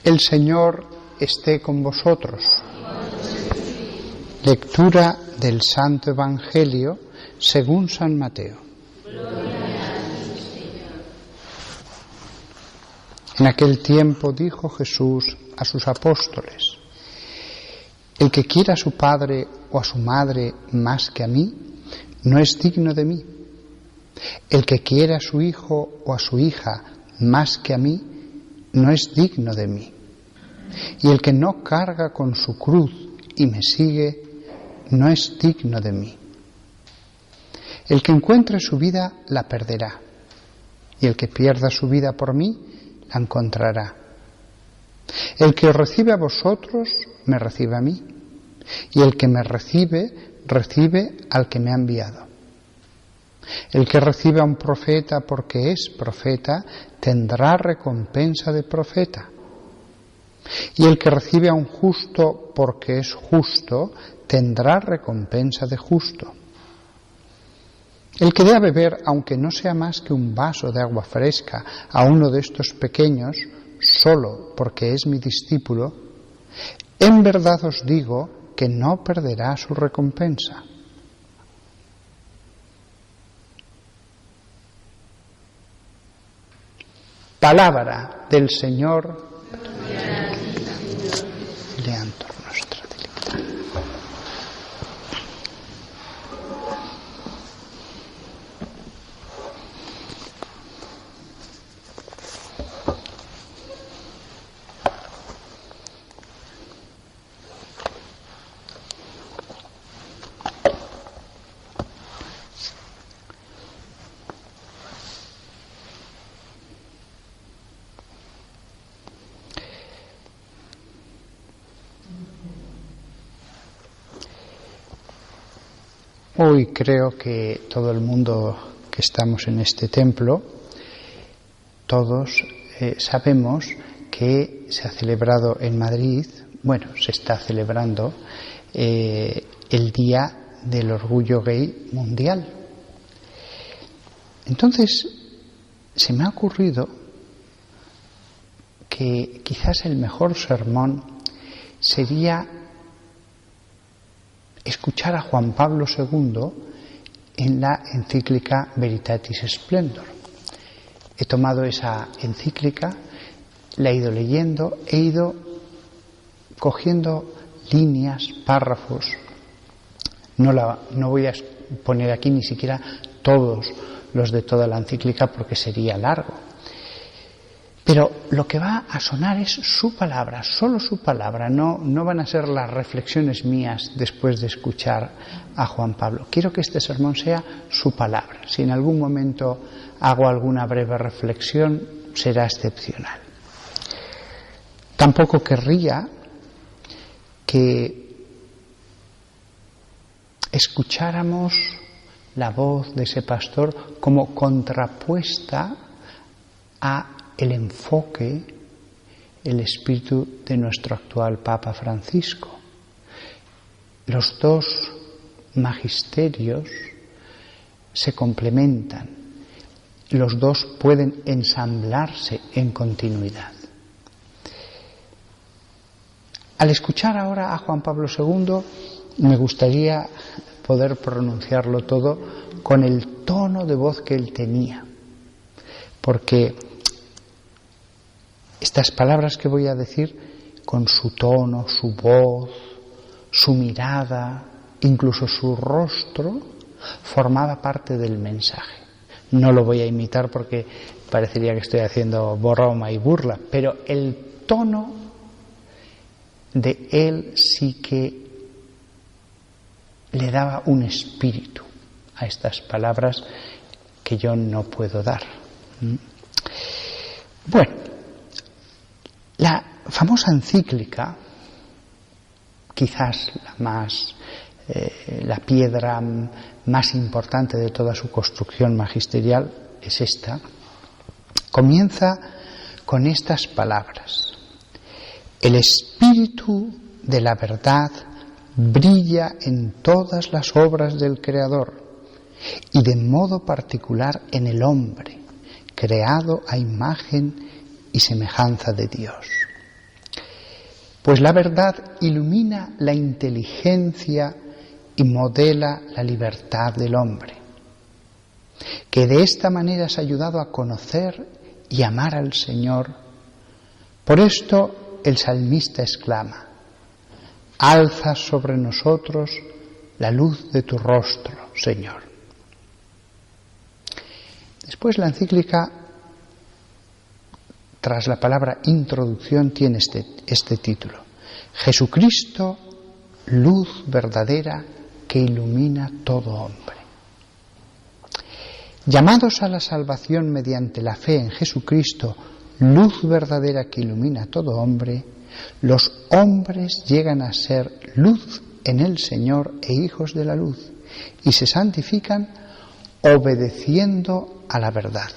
El Señor esté con vosotros. Lectura del Santo Evangelio según San Mateo. En aquel tiempo dijo Jesús a sus apóstoles: el que quiera a su padre o a su madre más que a mí, no es digno de mí. El que quiera a su hijo o a su hija más que a mí, no es digno de mí. Y el que no carga con su cruz y me sigue, no es digno de mí. El que encuentre su vida, la perderá. Y el que pierda su vida por mí, la encontrará. El que os recibe a vosotros, me recibe a mí. Y el que me recibe, recibe al que me ha enviado. El que recibe a un profeta porque es profeta, tendrá recompensa de profeta. Y el que recibe a un justo porque es justo, tendrá recompensa de justo. El que dé a beber, aunque no sea más que un vaso de agua fresca, a uno de estos pequeños, solo porque es mi discípulo, en verdad os digo que no perderá su recompensa. Palabra del Señor. Leantor nostra delicta. Hoy creo que todo el mundo que estamos en este templo, todos sabemos que se ha celebrado en Madrid, se está celebrando el Día del Orgullo Gay Mundial. Entonces, se me ha ocurrido que quizás el mejor sermón sería escuchar a Juan Pablo II en la encíclica Veritatis Splendor. He tomado esa encíclica, la he ido leyendo, he ido cogiendo líneas, párrafos. No voy a poner aquí ni siquiera todos los de toda la encíclica porque sería largo. Pero lo que va a sonar es su palabra, solo su palabra, no van a ser las reflexiones mías después de escuchar a Juan Pablo. Quiero que este sermón sea su palabra. Si en algún momento hago alguna breve reflexión, será excepcional. Tampoco querría que escucháramos la voz de ese pastor como contrapuesta a el enfoque, el espíritu de nuestro actual Papa Francisco. Los dos magisterios se complementan, los dos pueden ensamblarse en continuidad. Al escuchar ahora a Juan Pablo II, me gustaría poder pronunciarlo todo con el tono de voz que él tenía, porque estas palabras que voy a decir, con su tono, su voz, su mirada, incluso su rostro, formaba parte del mensaje. No lo voy a imitar porque parecería que estoy haciendo broma y burla, pero el tono de él sí que le daba un espíritu a estas palabras que yo no puedo dar. Bueno, la famosa encíclica, quizás la piedra más importante de toda su construcción magisterial es esta, comienza con estas palabras: el espíritu de la verdad brilla en todas las obras del Creador y de modo particular en el hombre, creado a imagen y semejanza de Dios. Pues la verdad ilumina la inteligencia y modela la libertad del hombre, que de esta manera es ayudado a conocer y amar al Señor. Por esto el salmista exclama: alza sobre nosotros la luz de tu rostro, Señor. Después la encíclica, tras la palabra introducción, tiene este título: Jesucristo, luz verdadera que ilumina todo hombre. Llamados a la salvación mediante la fe en Jesucristo, luz verdadera que ilumina todo hombre, los hombres llegan a ser luz en el Señor e hijos de la luz, y se santifican obedeciendo a la verdad.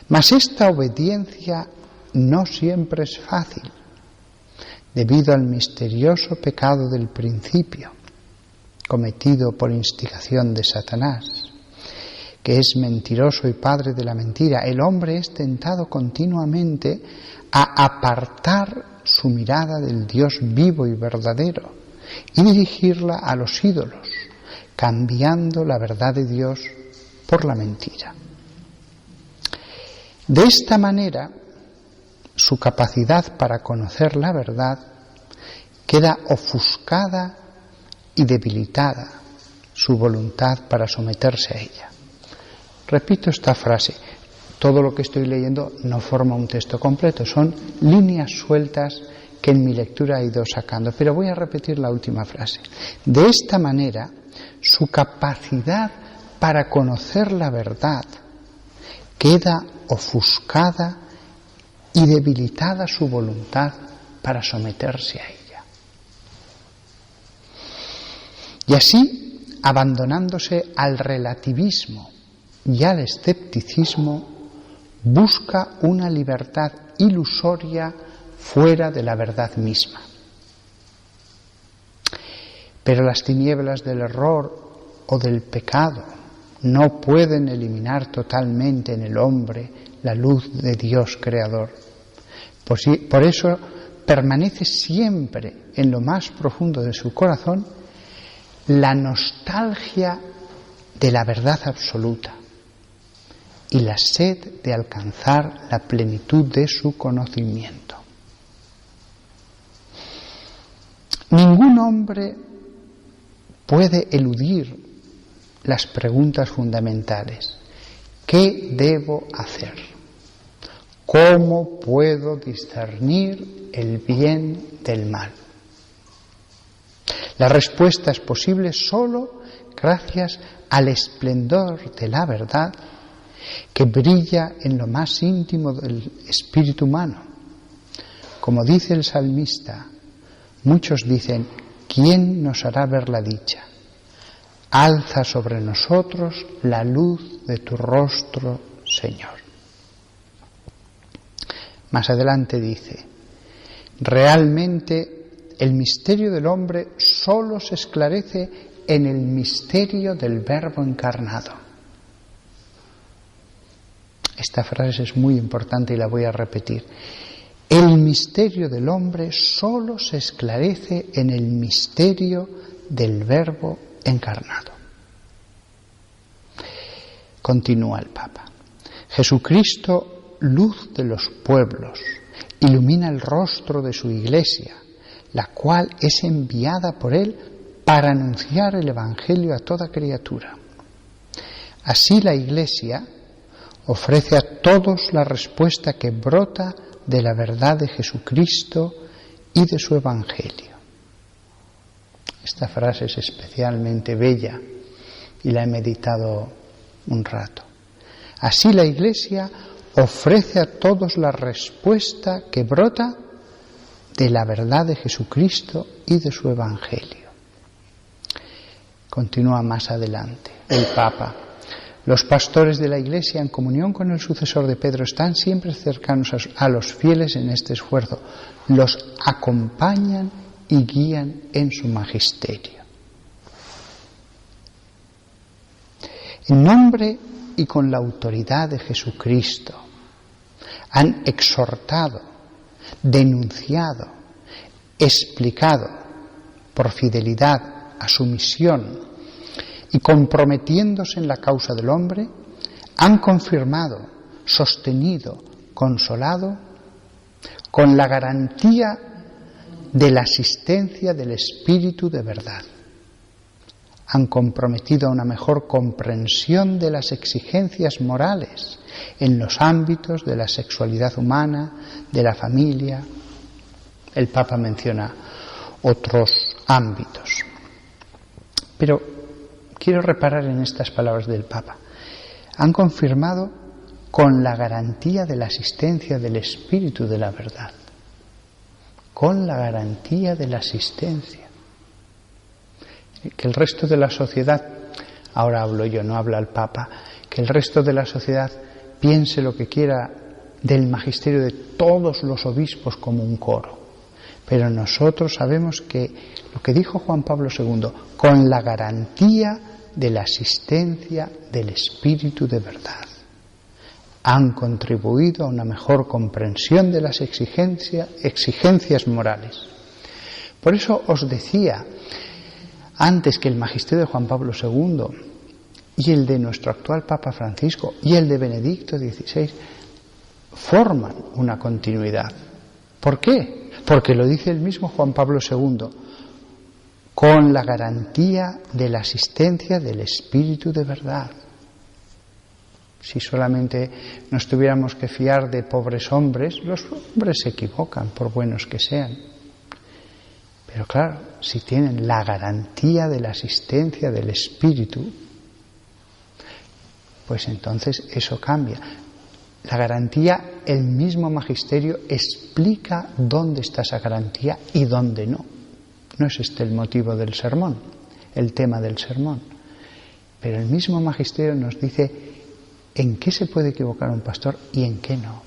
Mas esta obediencia no siempre es fácil, debido al misterioso pecado del principio, cometido por instigación de Satanás, que es mentiroso y padre de la mentira. El hombre es tentado continuamente a apartar su mirada del Dios vivo y verdadero y dirigirla a los ídolos, cambiando la verdad de Dios por la mentira. De esta manera, su capacidad para conocer la verdad queda ofuscada y debilitada su voluntad para someterse a ella. Repito esta frase: todo lo que estoy leyendo no forma un texto completo, son líneas sueltas que en mi lectura he ido sacando, pero voy a repetir la última frase. De esta manera, su capacidad para conocer la verdad queda ofuscada y debilitada su voluntad para someterse a ella. Y así, abandonándose al relativismo y al escepticismo, busca una libertad ilusoria fuera de la verdad misma. Pero las tinieblas del error o del pecado no pueden eliminar totalmente en el hombre la luz de Dios creador. Por eso permanece siempre en lo más profundo de su corazón la nostalgia de la verdad absoluta y la sed de alcanzar la plenitud de su conocimiento. Ningún hombre puede eludir las preguntas fundamentales: ¿qué debo hacer? ¿Cómo puedo discernir el bien del mal? La respuesta es posible solo gracias al esplendor de la verdad que brilla en lo más íntimo del espíritu humano. Como dice el salmista, muchos dicen: ¿quién nos hará ver la dicha? Alza sobre nosotros la luz de tu rostro, Señor. Más adelante dice: realmente el misterio del hombre solo se esclarece en el misterio del Verbo encarnado. Esta frase es muy importante y la voy a repetir. El misterio del hombre solo se esclarece en el misterio del Verbo encarnado. Continúa el Papa. Jesucristo, luz de los pueblos, ilumina el rostro de su Iglesia, la cual es enviada por Él para anunciar el Evangelio a toda criatura. Así la Iglesia ofrece a todos la respuesta que brota de la verdad de Jesucristo y de su Evangelio. Esta frase es especialmente bella y la he meditado un rato. Así la Iglesia ofrece a todos la respuesta que brota de la verdad de Jesucristo y de su Evangelio. Continúa más adelante el Papa. Los pastores de la Iglesia, en comunión con el sucesor de Pedro, están siempre cercanos a los fieles en este esfuerzo. Los acompañan y guían en su magisterio. En nombre y con la autoridad de Jesucristo, han exhortado denunciado, explicado por fidelidad a su misión y comprometiéndose en la causa del hombre, han confirmado, sostenido, consolado con la garantía de la asistencia del Espíritu de verdad. Han comprometido a una mejor comprensión de las exigencias morales en los ámbitos de la sexualidad humana, de la familia. El Papa menciona otros ámbitos. Pero quiero reparar en estas palabras del Papa. Han confirmado con la garantía de la asistencia del Espíritu de la verdad. Con la garantía de la asistencia. Que el resto de la sociedad, ahora hablo yo, no habla el Papa, que el resto de la sociedad piense lo que quiera del magisterio de todos los obispos como un coro. Pero nosotros sabemos que lo que dijo Juan Pablo II, con la garantía de la asistencia del Espíritu de verdad, han contribuido a una mejor comprensión de las exigencias morales. Por eso os decía antes que el magisterio de Juan Pablo II y el de nuestro actual Papa Francisco y el de Benedicto XVI forman una continuidad. ¿Por qué? Porque lo dice el mismo Juan Pablo II, con la garantía de la asistencia del Espíritu de verdad. Si solamente nos tuviéramos que fiar de pobres hombres, los hombres se equivocan, por buenos que sean. Pero claro, si tienen la garantía de la asistencia del Espíritu, pues entonces eso cambia. La garantía, el mismo magisterio explica dónde está esa garantía y dónde no. No es este el motivo del sermón, el tema del sermón. Pero el mismo magisterio nos dice en qué se puede equivocar un pastor y en qué no.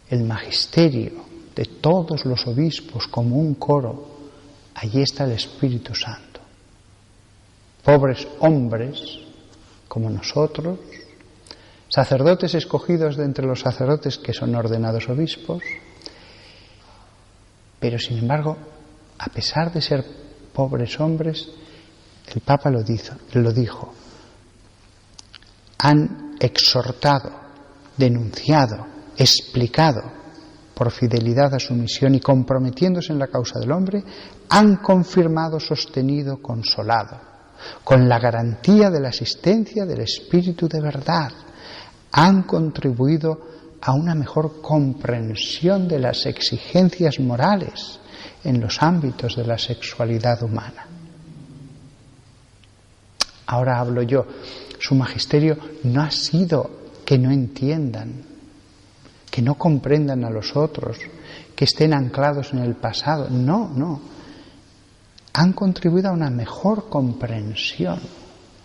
El magisterio de todos los obispos como un coro, allí está el Espíritu Santo. Pobres hombres como nosotros, sacerdotes escogidos de entre los sacerdotes que son ordenados obispos, pero sin embargo, a pesar de ser pobres hombres, el Papa lo dijo, han exhortado, denunciado, explicado por fidelidad a su misión y comprometiéndose en la causa del hombre, han confirmado, sostenido, consolado, con la garantía de la asistencia del Espíritu de verdad, han contribuido a una mejor comprensión de las exigencias morales en los ámbitos de la sexualidad humana. Ahora hablo yo, su magisterio no ha sido que no entiendan, que no comprendan a los otros, que estén anclados en el pasado. No, no. Han contribuido a una mejor comprensión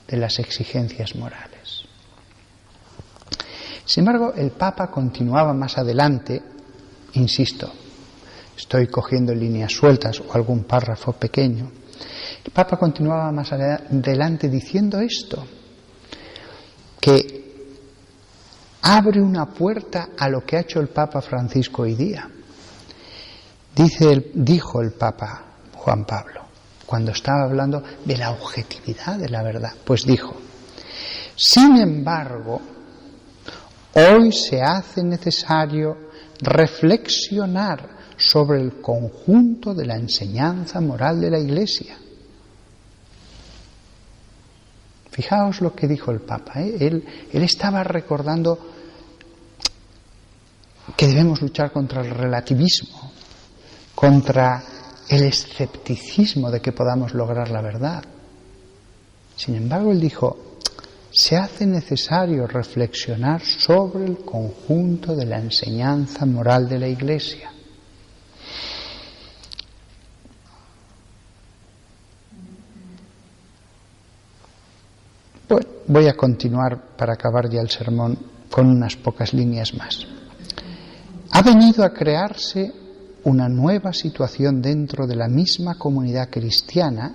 de las exigencias morales. Sin embargo, el Papa continuaba más adelante, insisto, estoy cogiendo líneas sueltas o algún párrafo pequeño. El Papa continuaba más adelante diciendo esto, que abre una puerta a lo que ha hecho el Papa Francisco hoy día. Dijo el Papa Juan Pablo, cuando estaba hablando de la objetividad de la verdad, pues dijo, sin embargo, hoy se hace necesario reflexionar sobre el conjunto de la enseñanza moral de la Iglesia. Fijaos lo que dijo el Papa, Él estaba recordando que debemos luchar contra el relativismo, contra el escepticismo de que podamos lograr la verdad. Sin embargo, él dijo, se hace necesario reflexionar sobre el conjunto de la enseñanza moral de la Iglesia. Bueno, voy a continuar para acabar ya el sermón con unas pocas líneas más. Ha venido a crearse una nueva situación dentro de la misma comunidad cristiana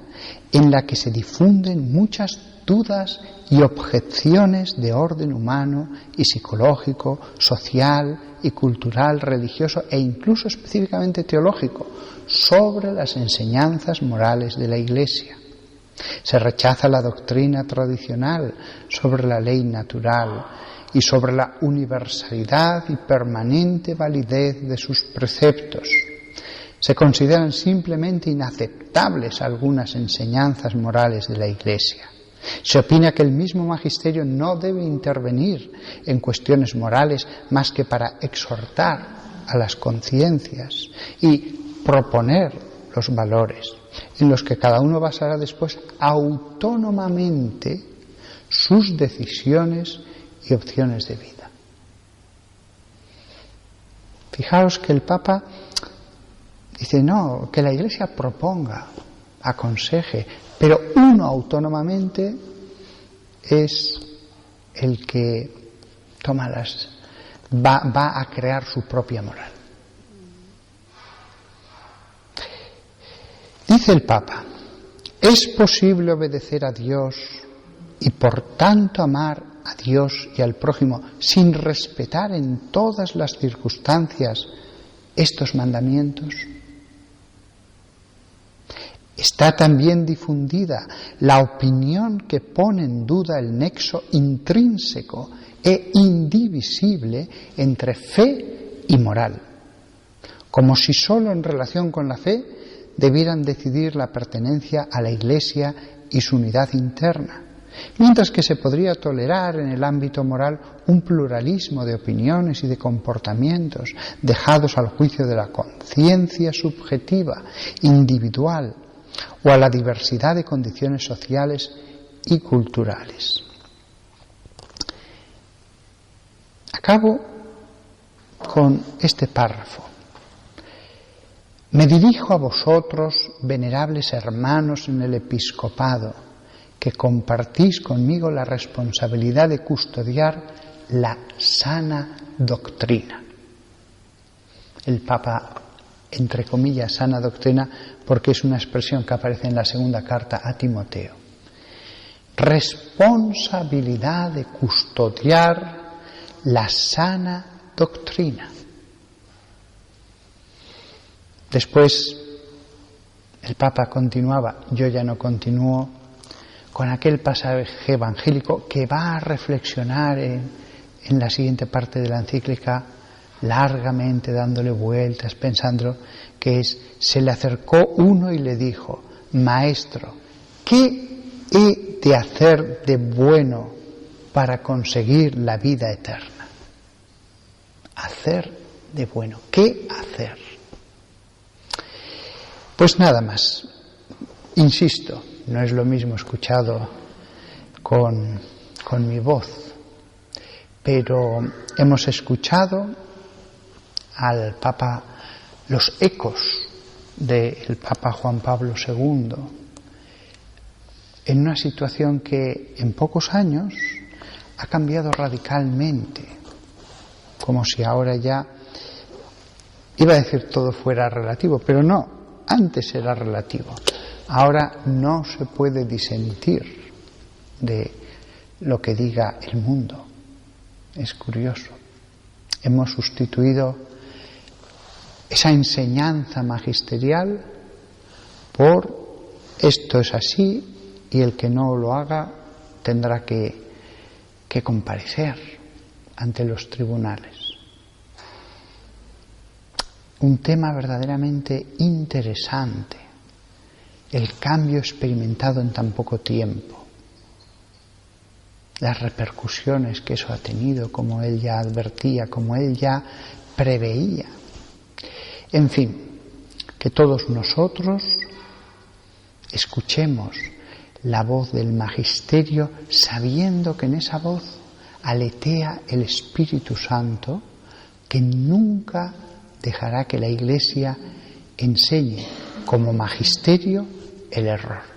en la que se difunden muchas dudas y objeciones de orden humano y psicológico, social y cultural, religioso e incluso específicamente teológico sobre las enseñanzas morales de la Iglesia. Se rechaza la doctrina tradicional sobre la ley natural y sobre la universalidad y permanente validez de sus preceptos. Se consideran simplemente inaceptables algunas enseñanzas morales de la Iglesia. Se opina que el mismo magisterio no debe intervenir en cuestiones morales más que para exhortar a las conciencias y proponer los valores en los que cada uno basará después autónomamente sus decisiones y opciones de vida. Fijaos que el Papa dice, no, que la Iglesia proponga, aconseje, pero uno autónomamente es el que toma va a crear su propia moral. Dice el Papa, ¿es posible obedecer a Dios y por tanto amar a Dios y al prójimo sin respetar en todas las circunstancias estos mandamientos? Está también difundida la opinión que pone en duda el nexo intrínseco e indivisible entre fe y moral, como si sólo en relación con la fe debieran decidir la pertenencia a la Iglesia y su unidad interna, mientras que se podría tolerar en el ámbito moral un pluralismo de opiniones y de comportamientos dejados al juicio de la conciencia subjetiva, individual, o a la diversidad de condiciones sociales y culturales. Acabo con este párrafo. Me dirijo a vosotros, venerables hermanos en el episcopado, que compartís conmigo la responsabilidad de custodiar la sana doctrina. El Papa, entre comillas, sana doctrina, porque es una expresión que aparece en la segunda carta a Timoteo. Responsabilidad de custodiar la sana doctrina. Después el Papa continuaba, yo ya no continúo, con aquel pasaje evangélico que va a reflexionar en la siguiente parte de la encíclica largamente, dándole vueltas, pensando que se le acercó uno y le dijo, Maestro, ¿qué he de hacer de bueno para conseguir la vida eterna? Hacer de bueno, ¿qué hacer? Pues nada más, insisto, no es lo mismo escuchado con mi voz, pero hemos escuchado al Papa los ecos del Papa Juan Pablo II en una situación que en pocos años ha cambiado radicalmente, como si ahora ya, iba a decir todo fuera relativo, pero no, antes era relativo. Ahora no se puede disentir de lo que diga el mundo. Es curioso. Hemos sustituido esa enseñanza magisterial por esto es así y el que no lo haga tendrá que comparecer ante los tribunales. Un tema verdaderamente interesante, el cambio experimentado en tan poco tiempo, las repercusiones que eso ha tenido, como él ya advertía, como él ya preveía. En fin, que todos nosotros escuchemos la voz del magisterio sabiendo que en esa voz aletea el Espíritu Santo, que nunca dejará que la Iglesia enseñe como magisterio el error.